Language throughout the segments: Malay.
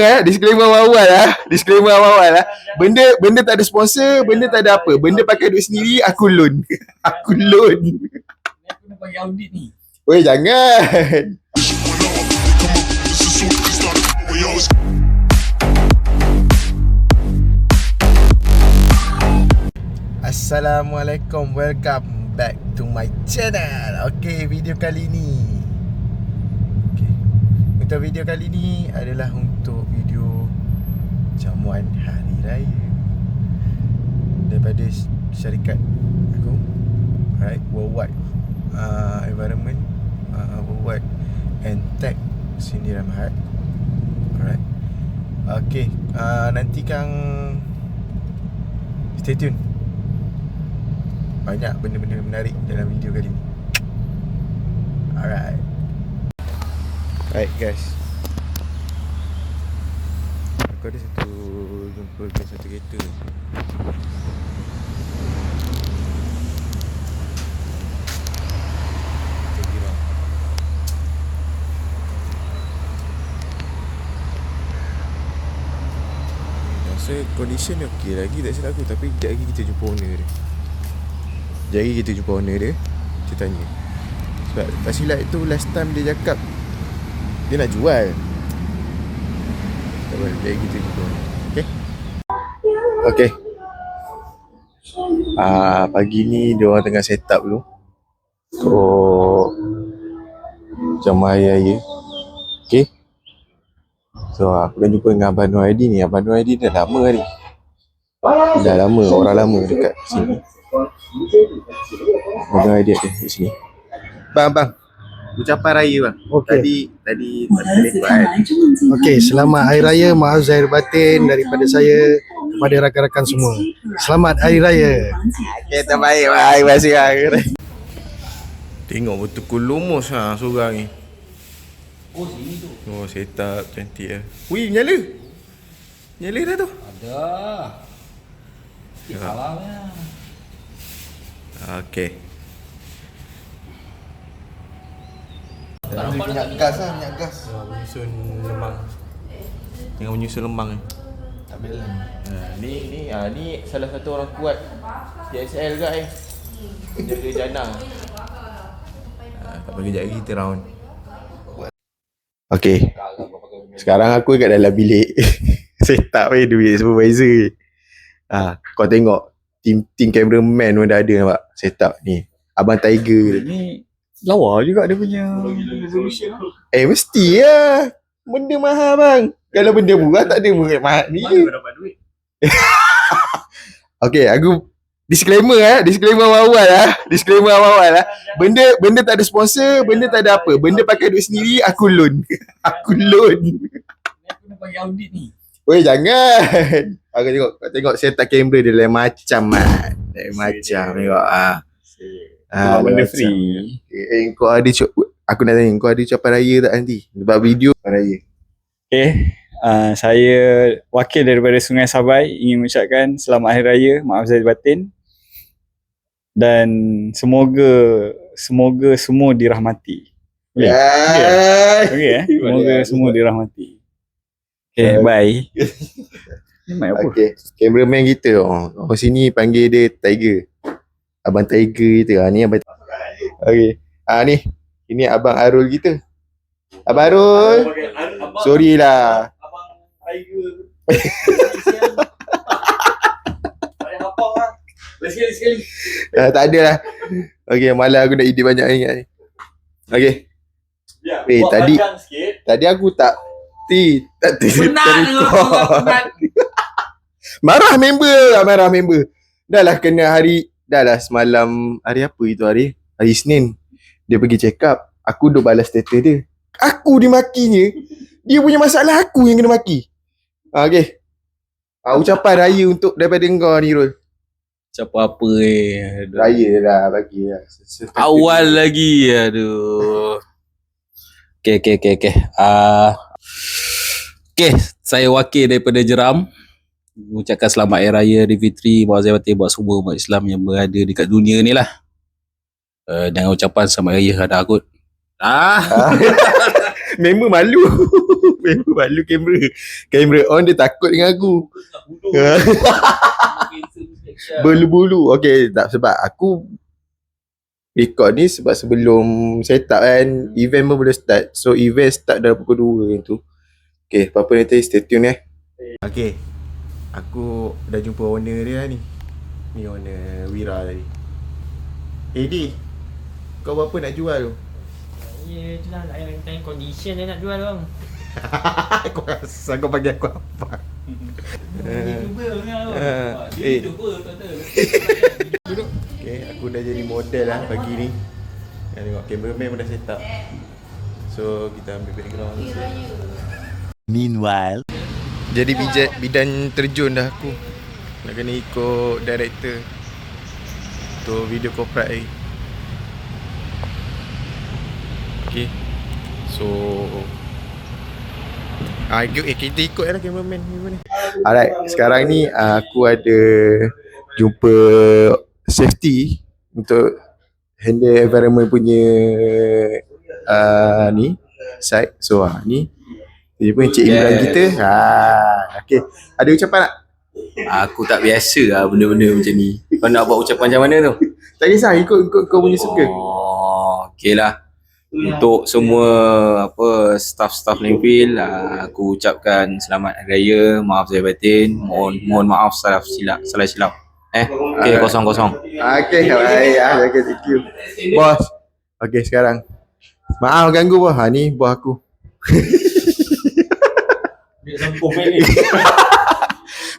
Disclaimer awal lah. Disclaimer awal lah. Benda tak ada sponsor, benda tak ada apa. Benda pakai duit sendiri, aku loan. Aku loan. Ni aku nak bagi audit ni. Weh, jangan. Assalamualaikum, welcome back to my channel. Okay, video kali ni untuk video kali ni adalah untuk video jamuan hari raya daripada syarikat aku, right, Worldwide Environment, Worldwide and Tech Cindy Rahmat. Alright. Okay, nantikan, stay tune. Banyak benda-benda menarik dalam video kali ni. Alright. Alright guys, aku ada jumpa satu kereta. Rasa condition dia okey lagi, tak silap aku. Tapi sekejap lagi kita jumpa owner dia. Kita tanya. Sebab tak silap tu last time dia cakap dia nak jual. Tak apa, jadi kita jumpa. Okay. Okay. Pagi ni dia orang tengah set up dulu untuk jamuan hari raya. Okay. So aku dah jumpa dengan Abang Nur Aidin ni. Abang Nur Aidin dah lama ni. Dah lama, orang lama dekat sini. Abang Nur Aidin ada di sini. Bang. Ucapan raya bang. Okay. Tadi Okey, selamat hari raya, maaf zahir batin daripada saya kepada rakan-rakan semua. Selamat hari raya. Okay, terbaik bang. Terima kasih bang. Tengok betul lumus seorang ni. Oh, sini tu. Oh, set up cantik lah. Wih, nyala dah tu. Ada. Salahnya. Okay. Minyak gas. Menyusun lemang. Tengah menyusun lemang ni. Tabel. Ni salah satu orang kuat DSL kat jaga janang. Tak bagi kejap lagi kita round. Okay. Sekarang aku kat dalam bilik. Set up duit supervisor. Kau tengok Tim cameraman pun dah ada nampak. Set up ni Abang Tiger Ni lawa juga dia punya resolution. Mesti lah. Benda mahal bang. Kalau benda murah tak ada mahal ni. Mana kau dapat duit? Okay, aku Disclaimer awal lah. Benda tak ada sponsor, benda tak ada apa. Benda pakai duit sendiri, aku loan. Aku loan. Ni aku nak bagi audit ni. Weh, jangan. Aku tengok set up kamera dia lain macam man. Lain macam tengok Benda free. Kau ada aku nak tanya, kau ada ucapan raya tak nanti? Sebab video raya. Okay, saya wakil daripada Sungai Sabai ingin mengucapkan selamat hari raya, maaf zahir batin, dan semoga semua dirahmati. Boleh? Okay, semoga semua dirahmati. Okay, bye. Ni mic apa? Okay, cameraman kita orang sini panggil dia Tiger. Abang Tiger kita. Ni Abang. Okay. Ni. Ini Abang Arul kita. Abang Arul. Sorry lah. Abang Tiger. Sekali. Tak ada lah. Okay, malah aku nak ide banyak ingat ni. Okay. Tadi aku tak Marah member. Dah lah kena dah lah semalam, hari apa itu hari Isnin. Dia pergi check up. Aku duk balas status dia. Aku dimakinya. Dia punya masalah, aku yang kena maki. Okay. Ucapan raya untuk daripada engkau ni, Rul. Siapa apa Raya dah bagi lah. awal lagi, aduh. Okay. Okay, saya wakil daripada Jeram mengucapkan selamat hari raya Aidilfitri, maaf zahir batin buat semua umat Islam yang berada dekat dunia ni lah. Dengan ucapan selamat hari raya ada akut. Member malu. Member malu kamera. Kamera on dia takut dengan aku. Bulu-bulu. Okay, tak sebab aku record ni sebab sebelum set up kan, event pun belum start. So event start dalam pukul 2 tu. Okay, apa-apa nanti stay tune Okay, aku dah jumpa owner dia ni. Ni owner Wira tadi. Di, kau berapa nak jual tu? Ya, tu lah nak tanya condition dia nak jual bang. Kau rasa kau bagi aku apa? YouTuber kan. Eh. YouTuber kata. Duduk. Okay, aku dah jadi model lah pagi ni. Yang tengok cameraman pun dah set up. So kita ambil background. Meanwhile, Jadi bidan terjun dah aku. Nak kena ikut director untuk video corporate ni. Okay. So kita ikut lah cameraman ni. Alright, sekarang ni aku ada jumpa safety untuk handle environment punya ni site. So ni dia pun Encik Imran kita. Okay. Ada ucapan tak? Aku tak biasa lah benda-benda macam ni. Kau nak buat ucapan macam mana tu? Tak kisah, ikut kau punya suka. Okay lah. Untuk semua staff-staff landfill, aku ucapkan selamat hari raya, maaf zahir batin, mohon maaf salah silap. Okay, kosong. Okay, baik. Okay, thank you. Bos. Okay, sekarang. Maaf ganggu bos. Ni bos aku.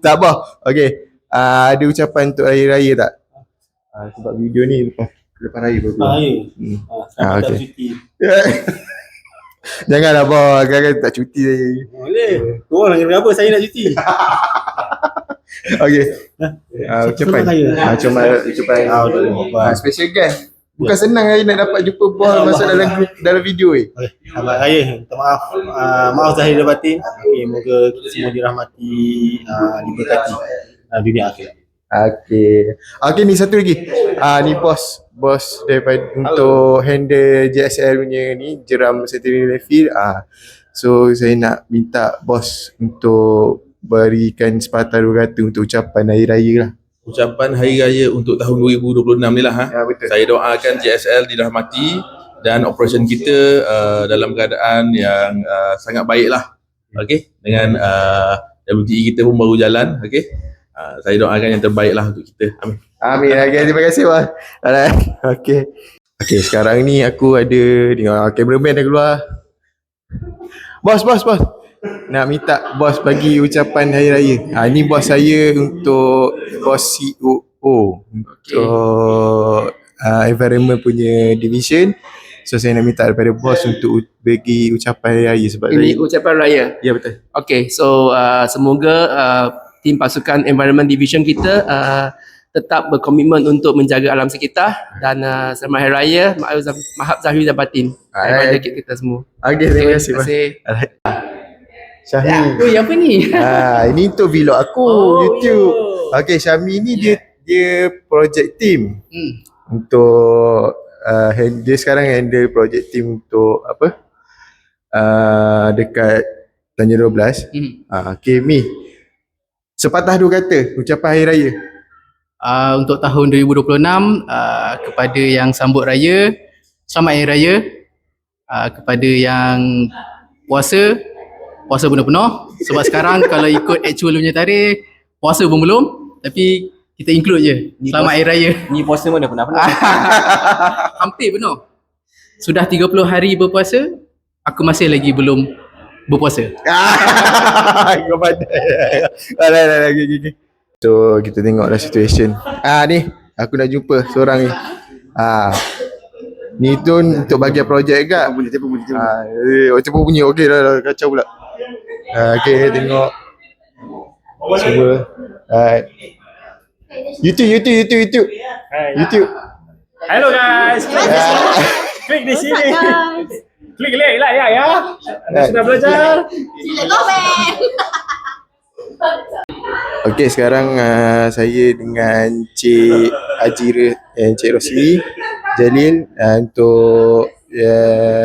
Tak bos. Okay. Ada ucapan untuk hari raya tak? Sebab video ni lepas raya baru. Okay. Janganlah bos, kan tak cuti lagi. Boleh. Kau orang kena apa saya nak cuti. Okay. Ucapan. Ucapan. Special guest. Bukan senang hari nak dapat jumpa bos masuk dalam video ni. Okey. Selamat raya. Minta maaf. Maaf zahir dan batin. Okey, moga kita semua dirahmati, diberkati dunia akhirat. Okay, ni satu lagi. Ni bos daripada untuk handle JSL punya ni, jeram sanitary landfill. So saya nak minta bos untuk berikan sepatah dua kata untuk ucapan hari raya lah. Ucapan hari raya untuk tahun 2026 ni lah. Ya, betul. Saya doakan JSL dirahmati dan operation kita dalam keadaan yang sangat baik lah. Okay, dengan WTE kita pun baru jalan. Okay, saya doakan yang terbaik lah untuk kita. Amin. Okay, terima kasih bos. Alright. Okay, sekarang ni aku ada tengok cameraman dah keluar. Bos. Nak minta bos bagi ucapan hari raya. Ni bos saya untuk bos COO untuk environment punya division. So saya nak minta daripada bos untuk bagi ucapan hari raya sebab ini ucapan raya. Ya, betul. Okay, so semoga tim pasukan environment division kita tetap berkomitmen untuk menjaga alam sekitar dan selamat hari raya, maaf zahir dan batin daripada kita semua. Okay, terima kasih bos. Syahmi. Apa ni? Ini untuk vlog aku YouTube. Okay, Syahmi ni dia project team untuk dia sekarang handle project team untuk dekat Tanya 12. Okay, Mi. Sepatah dua kata ucapan hari raya. Untuk tahun 2026 kepada yang sambut raya, selamat hari raya. Kepada yang puasa penuh-penuh sebab sekarang kalau ikut actual punya tarikh puasa pun belum, tapi kita include je selamat hari raya. Ni puasa mana pernah? Hampir penuh. Sudah 30 hari berpuasa, aku masih lagi belum berpuasa. Kau pandai. Okay. So kita tengoklah situation. Ni aku nak jumpa seorang ni. Ni tu untuk bagian projek kat. Cepat bunyi. Okey dah kacau pula. Okay, tengok semua. YouTube. Hello guys. Klik di sini. Klik like ya. Anda sudah belajar. Sila komen. Okay, sekarang saya dengan Cik Ajira dan Cik Rosli Jalil untuk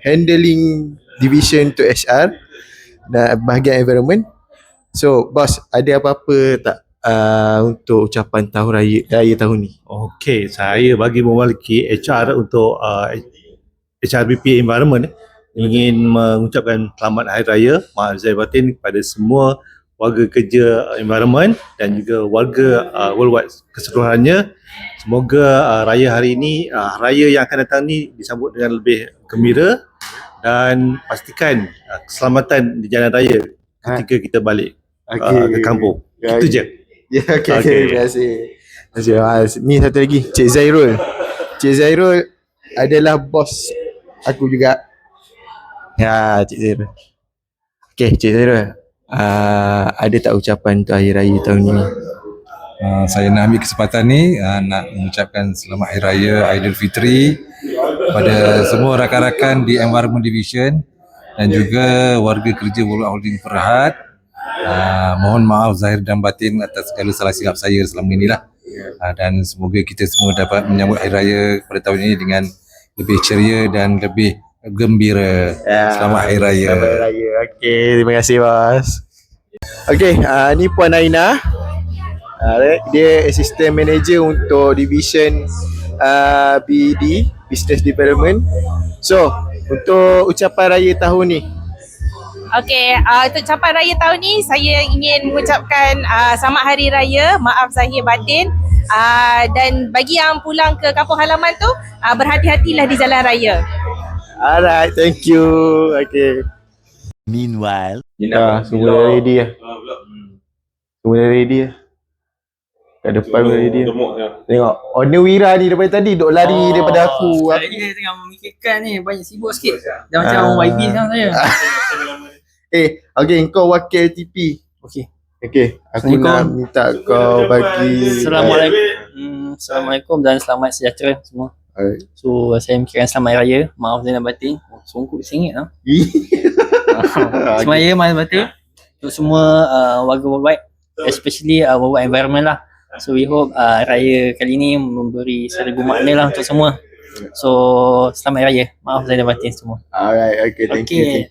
handling division untuk HR dan bahagian environment. So, bos, ada apa-apa tak untuk ucapan tahun raya tahun ni? Okey, saya bagi mewakili HR untuk HRBP Environment ingin mengucapkan selamat Hari Raya Maaf Zahir Batin kepada semua warga kerja environment dan juga warga worldwide keseluruhannya. Semoga raya hari ini, raya yang akan datang ni disambut dengan lebih gembira dan pastikan keselamatan di jalan raya ketika kita balik ke kampung. Itu je. Ya, okay. Terima kasih. Ni satu lagi, Cik Zairul. Cik Zairul adalah bos aku juga. Ya, Cik Zairul. Okay, Cik Zairul. Ada tak ucapan untuk Hari Raya tahun ni? Saya nak ambil kesempatan ni nak mengucapkan selamat Hari Raya Aidilfitri kepada semua rakan-rakan di Environment Division dan juga warga kerja Worldwide Holding Berhad. Mohon maaf zahir dan batin atas segala salah silap saya selama inilah. Dan semoga kita semua dapat menyambut Hari Raya pada tahun ini dengan lebih ceria dan lebih gembira. Selamat Hari Raya. Selamat Hari Raya. Okey, terima kasih bos. Okey, ni Puan Aina. Dia assistant manager untuk division BD, Business Development. So, untuk ucapan raya tahun ni, Okey, untuk ucapan raya tahun ni saya ingin mengucapkan selamat hari raya, maaf zahir batin. Dan bagi yang pulang ke kampung halaman tu, berhati-hatilah di jalan raya. alright, thank you. Okay. Meanwhile, semua dah ready lah. Semua dah ready lah. Kat depan pun ready lah. Tengok, owner Wira ni daripada tadi duk lari daripada aku. Saya tengah memikirkan ni, banyak sibuk sikit. Dah macam YB sekarang saya. Okay, kau wakil TP. Okay, aku nak minta kau bagi Assalamualaikum dan selamat sejahtera semua. So saya mikirkan selamat Hari Raya, maaf zahir dan batin. Songkok singit lah. Selamat Raya, maaf zahir batin untuk semua warga worldwide, especially worldwide environment lah. So we hope raya kali ni memberi seribu makna lah untuk semua. So selamat Raya, maaf zahir dan batin semua. Alright, okay, thank you.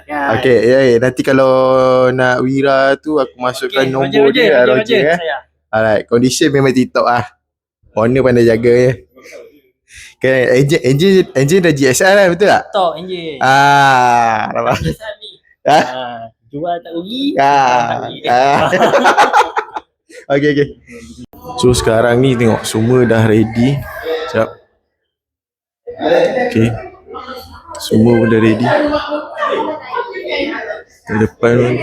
Kan? Okay, nanti kalau nak Wira tu aku masukkan nombor dia Roger. Alright, condition memang TikTok ah. Owner pandai jaga ya. Okay, engine dah GSR lah, betul tak? Top engine. Nampak. Jual tak rugi. Okay. So sekarang ni tengok semua dah ready. Sekejap. Okay. Semua pun dah ready. Ke depan pun.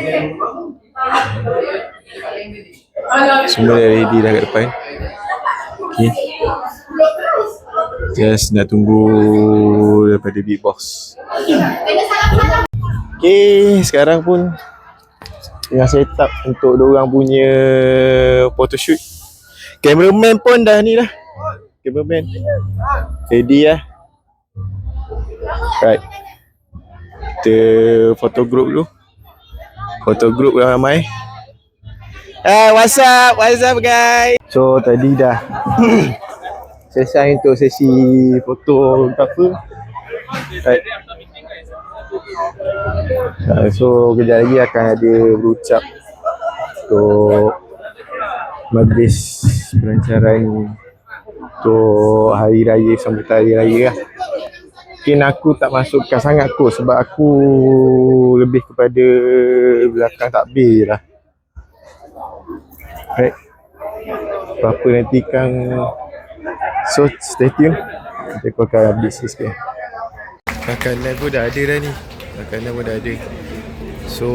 Semua dah ready dah kat depan. Okay. Just nak tunggu daripada Big Boss. Okay, sekarang pun tengah set up untuk diorang punya photoshoot. Cameraman pun dah ni lah. Cameraman ready lah. Right. Kita photo group dulu. Photo group ramai. What's up guys? So tadi dah selesai untuk sesi fotografer. Right. So kejap lagi akan ada berucap untuk majlis pelancaran untuk hari raya, sambutan hari raya lah. Mungkin aku tak masukkan sangat kot sebab aku lebih kepada belakang takbir lah. Right. Apa-apa nanti kan. So stay tune. Kita akan update sikit. Makanan pun dah ada dah ni. Makanan pun dah ada. So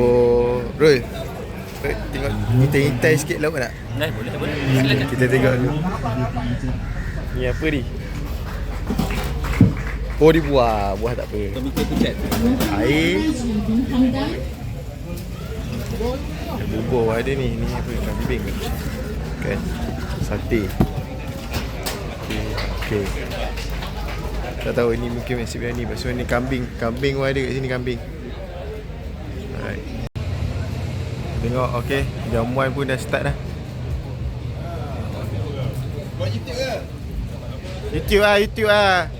Rul, tengok kita hintai sikit lauk nak? Boleh. Kita tengok dulu. Ni apa ni? Oh dia buah tak apa. Air. Bubur ada ni apa, kambing kan? Sate. Okay. Tak tahu ni mungkin nasi biryani. Pasal ni kambing pun ada kat sini, kambing. Alright. Tengok, okay. Jamuan pun dah start dah. Buat YouTube ke? YouTube lah.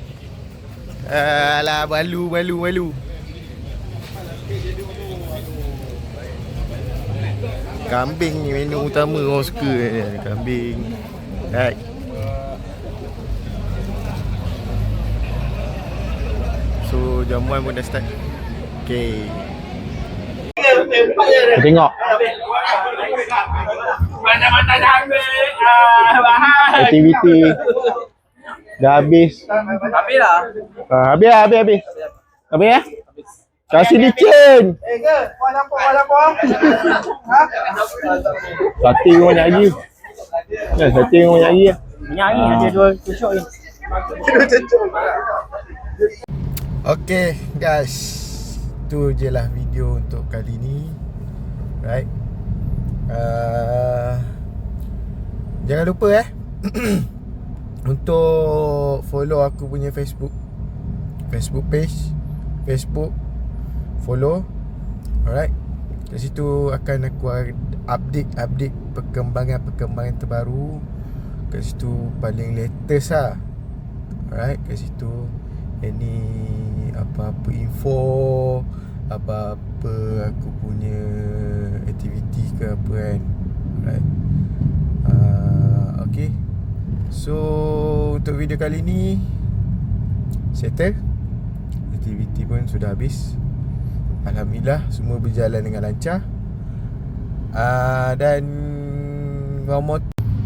Alah, malu. Kambing ni menu utama orang suka ni. Kambing. Right. So jamuan pun dah start. Okay. Tengok. Aktiviti dah habis. Habis lah. Habis. Habis ya? Kasih licin. Setting banyak lagi. Setting banyak lagi. Banyak ni ada 2 cucuk ni. Okay guys, tu je lah video untuk kali ni. Right. Jangan lupa untuk follow aku punya Facebook page, follow. Alright. Kat situ akan aku update perkembangan terbaru. Kat situ paling latest lah. Alright, kat situ any apa-apa info, apa-apa aku punya aktiviti ke apa kan. Alright. Okay. So untuk video kali ni settle. Aktiviti pun sudah habis. Alhamdulillah semua berjalan dengan lancar. Dan one more.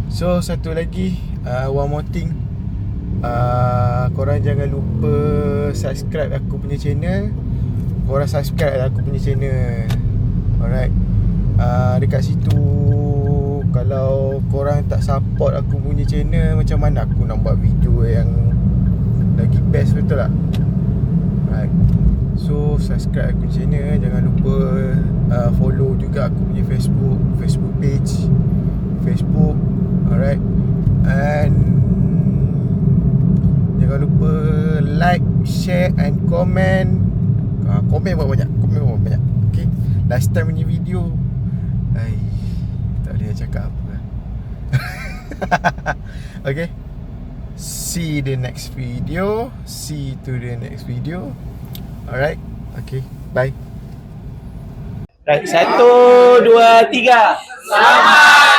So satu lagi, one more thing. Korang jangan lupa subscribe aku punya channel. Korang subscribe aku punya channel. Alright. Dekat situ, kalau korang tak support aku punya channel, macam mana aku nak buat video yang lagi best, betul tak? Alright. So subscribe aku punya channel. Jangan lupa follow juga aku punya Facebook page, Facebook. Alright. And jangan lupa like, share and comment. Komen banyak. Okay. Last time punya video, tak boleh cakap apa lah. Okay. See the next video. See to the next video. Alright. Okay. Bye. Right, 1, 2, 3. Selamat